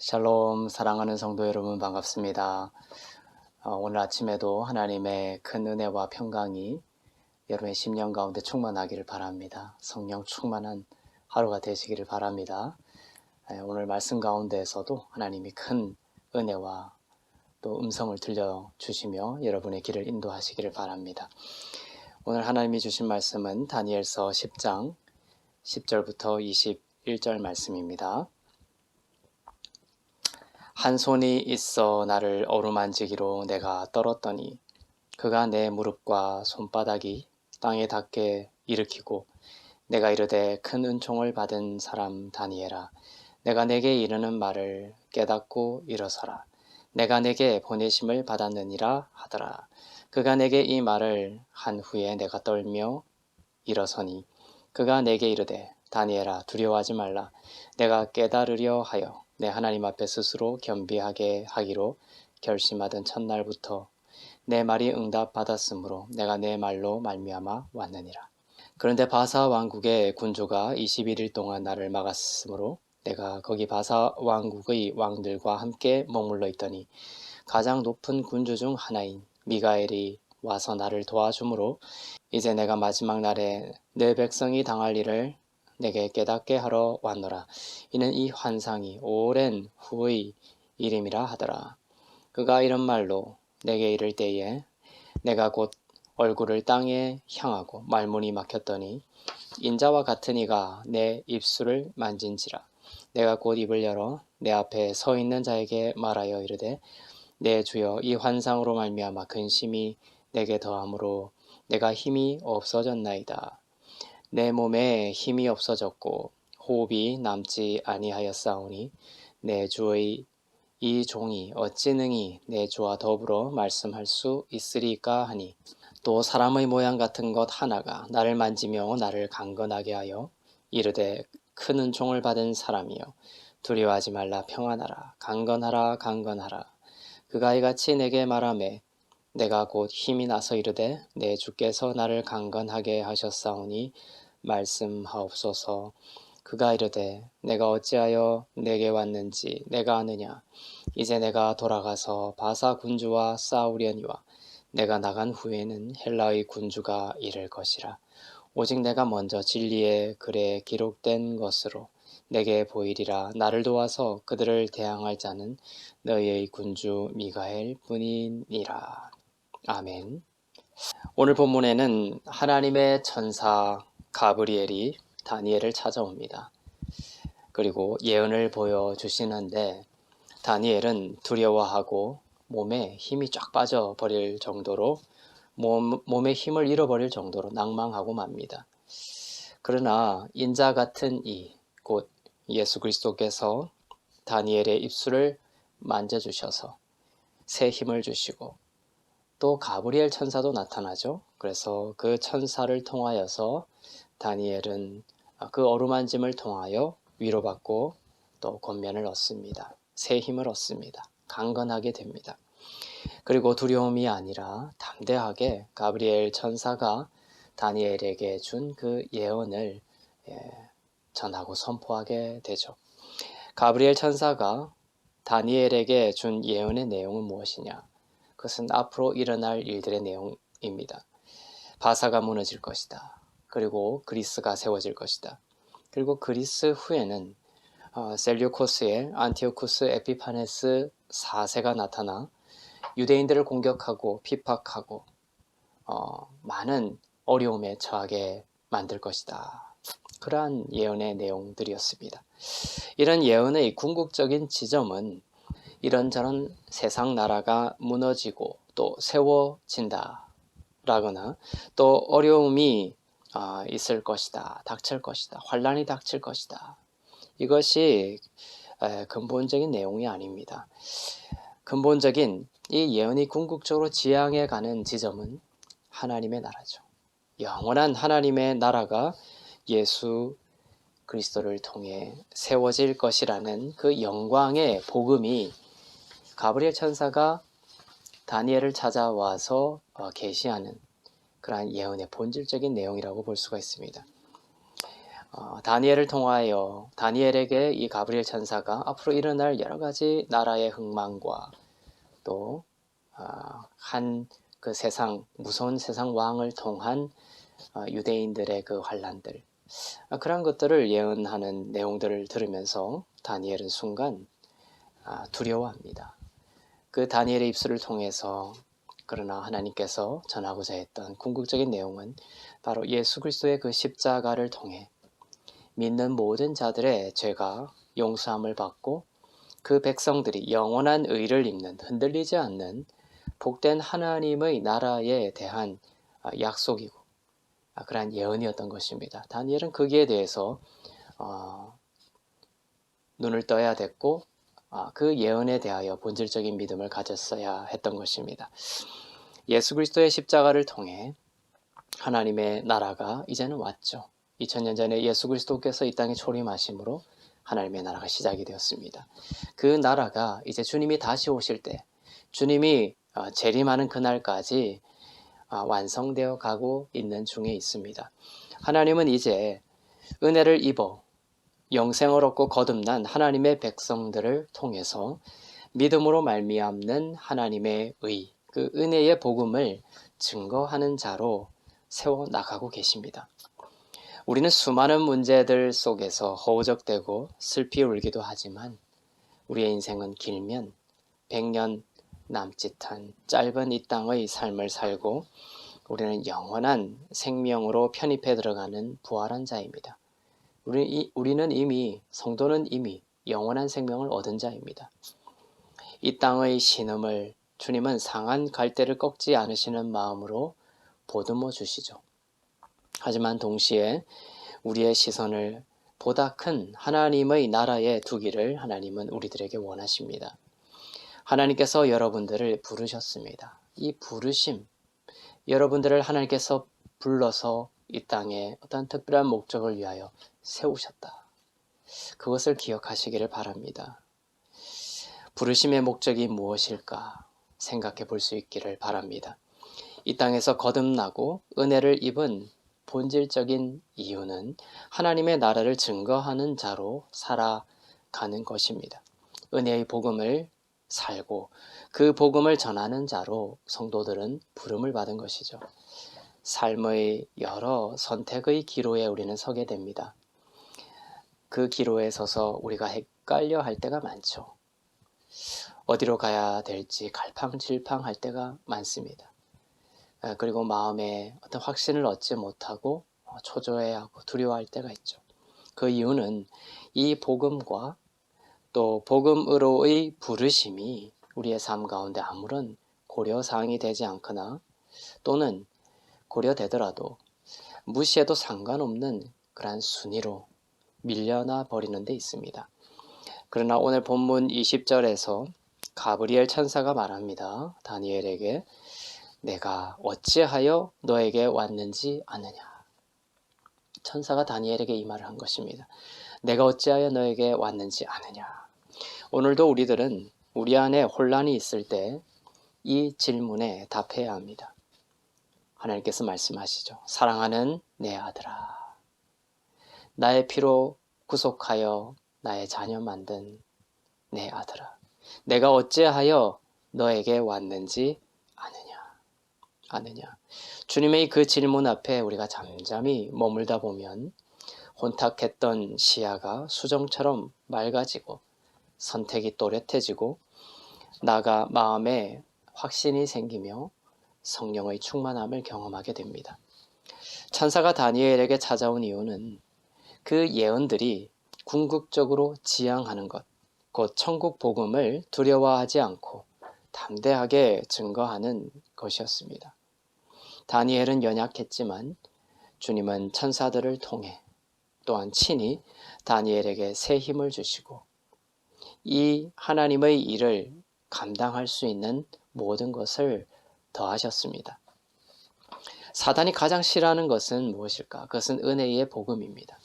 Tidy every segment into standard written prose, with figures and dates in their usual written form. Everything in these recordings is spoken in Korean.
샬롬, 사랑하는 성도 여러분 반갑습니다. 오늘 아침에도 하나님의 큰 은혜와 평강이 여러분의 심령 가운데 충만하기를 바랍니다. 성령 충만한 하루가 되시기를 바랍니다. 오늘 말씀 가운데에서도 하나님이 큰 은혜와 또 음성을 들려주시며 여러분의 길을 인도하시기를 바랍니다. 오늘 하나님이 주신 말씀은 다니엘서 10장 10절부터 21절 말씀입니다. 한 손이 있어 나를 어루만지기로 내가 떨었더니 그가 내 무릎과 손바닥이 땅에 닿게 일으키고 내가 이르되 큰 은총을 받은 사람 다니엘아 내가 내게 이르는 말을 깨닫고 일어서라 내가 내게 보내심을 받았느니라 하더라. 그가 내게 이 말을 한 후에 내가 떨며 일어서니 그가 내게 이르되 다니엘아 두려워하지 말라 내가 깨달으려 하여 내 하나님 앞에 스스로 겸비하게 하기로 결심하던 첫날부터 내 말이 응답받았으므로 내가 내 말로 말미암아 왔느니라. 그런데 바사 왕국의 군주가 21일 동안 나를 막았으므로 내가 거기 바사 왕국의 왕들과 함께 머물러 있더니 가장 높은 군주 중 하나인 미가엘이 와서 나를 도와주므로 이제 내가 마지막 날에 내 백성이 당할 일을 내게 깨닫게 하러 왔노라. 이는 이 환상이 오랜 후의 일임이라 하더라. 그가 이런 말로 내게 이를 때에 내가 곧 얼굴을 땅에 향하고 말문이 막혔더니 인자와 같은 이가 내 입술을 만진지라. 내가 곧 입을 열어 내 앞에 서 있는 자에게 말하여 이르되 내 주여 이 환상으로 말미암아 근심이 내게 더함으로 내가 힘이 없어졌나이다. 내 몸에 힘이 없어졌고 호흡이 남지 아니하였사오니 내 주의 이 종이 어찌 능히 내 주와 더불어 말씀할 수 있으리까 하니 또 사람의 모양 같은 것 하나가 나를 만지며 나를 강건하게 하여 이르되 큰 은총을 받은 사람이여 두려워하지 말라 평안하라 강건하라 강건하라. 그가 이같이 내게 말하매 내가 곧 힘이 나서 이르되 내 주께서 나를 강건하게 하셨사오니 말씀하옵소서. 그가 이르되 내가 어찌하여 내게 왔는지 내가 아느냐. 이제 내가 돌아가서 바사 군주와 싸우려니와 내가 나간 후에는 헬라의 군주가 이를 것이라. 오직 내가 먼저 진리의 글에 기록된 것으로 내게 보이리라. 나를 도와서 그들을 대항할 자는 너희의 군주 미가엘 뿐이니라. 아멘. 오늘 본문에는 하나님의 천사 가브리엘이 다니엘을 찾아옵니다. 그리고 예언을 보여주시는데 다니엘은 두려워하고 몸에 힘이 쫙 빠져버릴 정도로 몸의 힘을 잃어버릴 정도로 낭망하고 맙니다. 그러나 인자 같은 이 곧 예수 그리스도께서 다니엘의 입술을 만져주셔서 새 힘을 주시고 또 가브리엘 천사도 나타나죠. 그래서 그 천사를 통하여서 다니엘은 그 어루만짐을 통하여 위로받고 또 권면을 얻습니다. 새 힘을 얻습니다. 강건하게 됩니다. 그리고 두려움이 아니라 담대하게 가브리엘 천사가 다니엘에게 준 그 예언을 전하고 선포하게 되죠. 가브리엘 천사가 다니엘에게 준 예언의 내용은 무엇이냐? 그것은 앞으로 일어날 일들의 내용입니다. 바사가 무너질 것이다. 그리고 그리스가 세워질 것이다. 그리고 그리스 후에는 셀류코스의 안티오쿠스 에피파네스 4세가 나타나 유대인들을 공격하고 핍박하고 많은 어려움에 처하게 만들 것이다. 그러한 예언의 내용들이었습니다. 이런 예언의 궁극적인 지점은 이런저런 세상 나라가 무너지고 또 세워진다 라거나 또 어려움이 있을 것이다, 닥칠 것이다, 환란이 닥칠 것이다. 이것이 근본적인 내용이 아닙니다. 근본적인 이 예언이 궁극적으로 지향해 가는 지점은 하나님의 나라죠. 영원한 하나님의 나라가 예수 그리스도를 통해 세워질 것이라는 그 영광의 복음이 가브리엘 천사가 다니엘을 찾아와서 계시하는 그러한 예언의 본질적인 내용이라고 볼 수가 있습니다. 다니엘을 통하여 다니엘에게 이 가브리엘 천사가 앞으로 일어날 여러 가지 나라의 흥망과 또 한 그 세상 무서운 세상 왕을 통한 유대인들의 그 환란들, 그런 것들을 예언하는 내용들을 들으면서 다니엘은 순간 두려워합니다. 그 다니엘의 입술을 통해서 그러나 하나님께서 전하고자 했던 궁극적인 내용은 바로 예수 그리스도의 그 십자가를 통해 믿는 모든 자들의 죄가 용서함을 받고 그 백성들이 영원한 의를 입는 흔들리지 않는 복된 하나님의 나라에 대한 약속이고 그러한 예언이었던 것입니다. 다니엘은 거기에 대해서 눈을 떠야 됐고 그 예언에 대하여 본질적인 믿음을 가졌어야 했던 것입니다. 예수 그리스도의 십자가를 통해 하나님의 나라가 이제는 왔죠. 2000년 전에 예수 그리스도께서 이 땅에 초림하심으로 하나님의 나라가 시작이 되었습니다. 그 나라가 이제 주님이 다시 오실 때, 주님이 재림하는 그날까지 완성되어 가고 있는 중에 있습니다. 하나님은 이제 은혜를 입어 영생을 얻고 거듭난 하나님의 백성들을 통해서 믿음으로 말미암는 하나님의 의, 그 은혜의 복음을 증거하는 자로 세워나가고 계십니다. 우리는 수많은 문제들 속에서 허우적대고 슬피 울기도 하지만 우리의 인생은 길면 100년 남짓한 짧은 이 땅의 삶을 살고 우리는 영원한 생명으로 편입해 들어가는 부활한 자입니다. 우리는 이미, 성도는 이미 영원한 생명을 얻은 자입니다. 이 땅의 신음을 주님은 상한 갈대를 꺾지 않으시는 마음으로 보듬어 주시죠. 하지만 동시에 우리의 시선을 보다 큰 하나님의 나라에 두기를 하나님은 우리들에게 원하십니다. 하나님께서 여러분들을 부르셨습니다. 이 부르심, 여러분들을 하나님께서 불러서 이 땅에 어떤 특별한 목적을 위하여 세우셨다. 그것을 기억하시기를 바랍니다. 부르심의 목적이 무엇일까 생각해 볼 수 있기를 바랍니다. 이 땅에서 거듭나고 은혜를 입은 본질적인 이유는 하나님의 나라를 증거하는 자로 살아가는 것입니다. 은혜의 복음을 살고 그 복음을 전하는 자로 성도들은 부름을 받은 것이죠. 삶의 여러 선택의 기로에 우리는 서게 됩니다. 그 기로에 서서 우리가 헷갈려 할 때가 많죠. 어디로 가야 될지 갈팡질팡할 때가 많습니다. 그리고 마음에 어떤 확신을 얻지 못하고 초조해하고 두려워할 때가 있죠. 그 이유는 이 복음과 또 복음으로의 부르심이 우리의 삶 가운데 아무런 고려사항이 되지 않거나 또는 고려되더라도 무시해도 상관없는 그러한 순위로 밀려나 버리는 데 있습니다. 그러나 오늘 본문 20절에서 가브리엘 천사가 말합니다. 다니엘에게 내가 어찌하여 너에게 왔는지 아느냐. 천사가 다니엘에게 이 말을 한 것입니다. 내가 어찌하여 너에게 왔는지 아느냐. 오늘도 우리들은 우리 안에 혼란이 있을 때 이 질문에 답해야 합니다. 하나님께서 말씀하시죠. 사랑하는 내 아들아, 나의 피로 구속하여 나의 자녀 만든 내 아들아, 내가 어찌하여 너에게 왔는지 아느냐. 주님의 그 질문 앞에 우리가 잠잠히 머물다 보면 혼탁했던 시야가 수정처럼 맑아지고 선택이 또렷해지고 나가 마음에 확신이 생기며 성령의 충만함을 경험하게 됩니다. 천사가 다니엘에게 찾아온 이유는 그 예언들이 궁극적으로 지향하는 것, 곧 천국 복음을 두려워하지 않고 담대하게 증거하는 것이었습니다. 다니엘은 연약했지만 주님은 천사들을 통해 또한 친히 다니엘에게 새 힘을 주시고 이 하나님의 일을 감당할 수 있는 모든 것을 더하셨습니다. 사단이 가장 싫어하는 것은 무엇일까? 그것은 은혜의 복음입니다.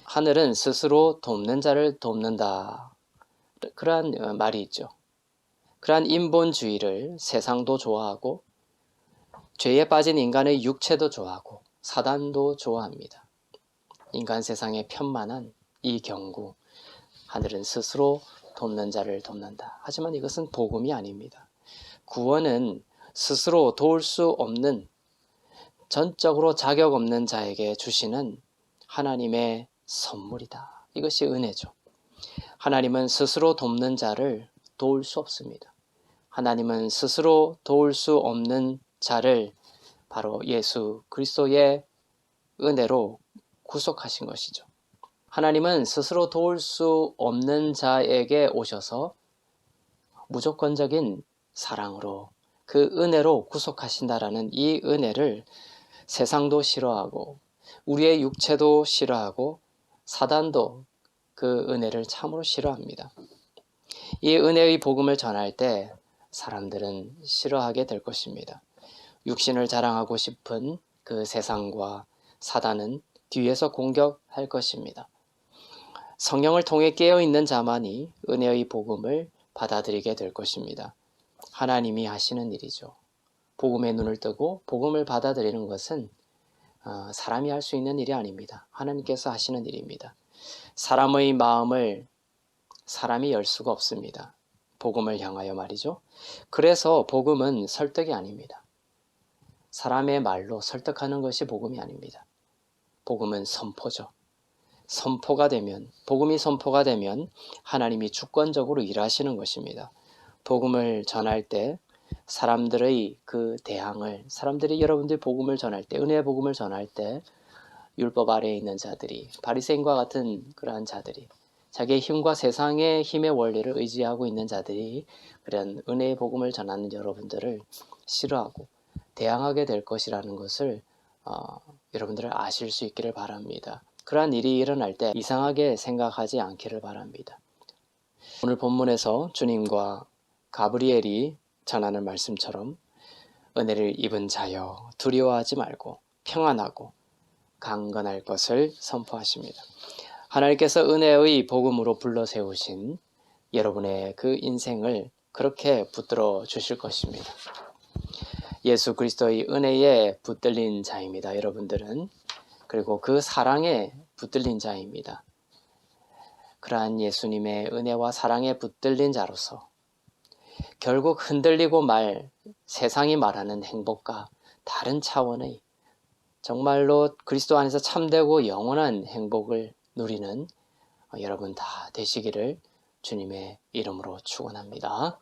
하늘은 스스로 돕는 자를 돕는다. 그러한 말이 있죠. 그러한 인본주의를 세상도 좋아하고 죄에 빠진 인간의 육체도 좋아하고 사단도 좋아합니다. 인간 세상에 편만한 이 경구, 하늘은 스스로 돕는 자를 돕는다. 하지만 이것은 복음이 아닙니다. 구원은 스스로 도울 수 없는, 전적으로 자격 없는 자에게 주시는 하나님의 선물이다. 이것이 은혜죠. 하나님은 스스로 돕는 자를 도울 수 없습니다. 하나님은 스스로 도울 수 없는 자를 바로 예수 그리스도의 은혜로 구속하신 것이죠. 하나님은 스스로 도울 수 없는 자에게 오셔서 무조건적인 사랑으로 그 은혜로 구속하신다라는 이 은혜를 세상도 싫어하고 우리의 육체도 싫어하고 사단도 그 은혜를 참으로 싫어합니다. 이 은혜의 복음을 전할 때 사람들은 싫어하게 될 것입니다. 육신을 자랑하고 싶은 그 세상과 사단은 뒤에서 공격할 것입니다. 성령을 통해 깨어있는 자만이 은혜의 복음을 받아들이게 될 것입니다. 하나님이 하시는 일이죠. 복음의 눈을 뜨고 복음을 받아들이는 것은 사람이 할 수 있는 일이 아닙니다. 하나님께서 하시는 일입니다. 사람의 마음을 사람이 열 수가 없습니다. 복음을 향하여 말이죠. 그래서 복음은 설득이 아닙니다. 사람의 말로 설득하는 것이 복음이 아닙니다. 복음은 선포죠. 선포가 되면, 복음이 선포가 되면 하나님이 주권적으로 일하시는 것입니다. 복음을 전할 때 사람들의 그 대항을, 사람들이 여러분들이 복음을 전할 때, 은혜의 복음을 전할 때 율법 아래에 있는 자들이, 바리새인과 같은 그러한 자들이, 자기의 힘과 세상의 힘의 원리를 의지하고 있는 자들이 그런 은혜의 복음을 전하는 여러분들을 싫어하고 대항하게 될 것이라는 것을 여러분들을 아실 수 있기를 바랍니다. 그러한 일이 일어날 때 이상하게 생각하지 않기를 바랍니다. 오늘 본문에서 주님과 가브리엘이 전하는 말씀처럼 은혜를 입은 자여 두려워하지 말고 평안하고 강건할 것을 선포하십니다. 하나님께서 은혜의 복음으로 불러 세우신 여러분의 그 인생을 그렇게 붙들어 주실 것입니다. 예수 그리스도의 은혜에 붙들린 자입니다. 여러분들은. 그리고 그 사랑에 붙들린 자입니다. 그러한 예수님의 은혜와 사랑에 붙들린 자로서 결국 흔들리고 말 세상이 말하는 행복과 다른 차원의 정말로 그리스도 안에서 참되고 영원한 행복을 누리는 여러분 다 되시기를 주님의 이름으로 축원합니다.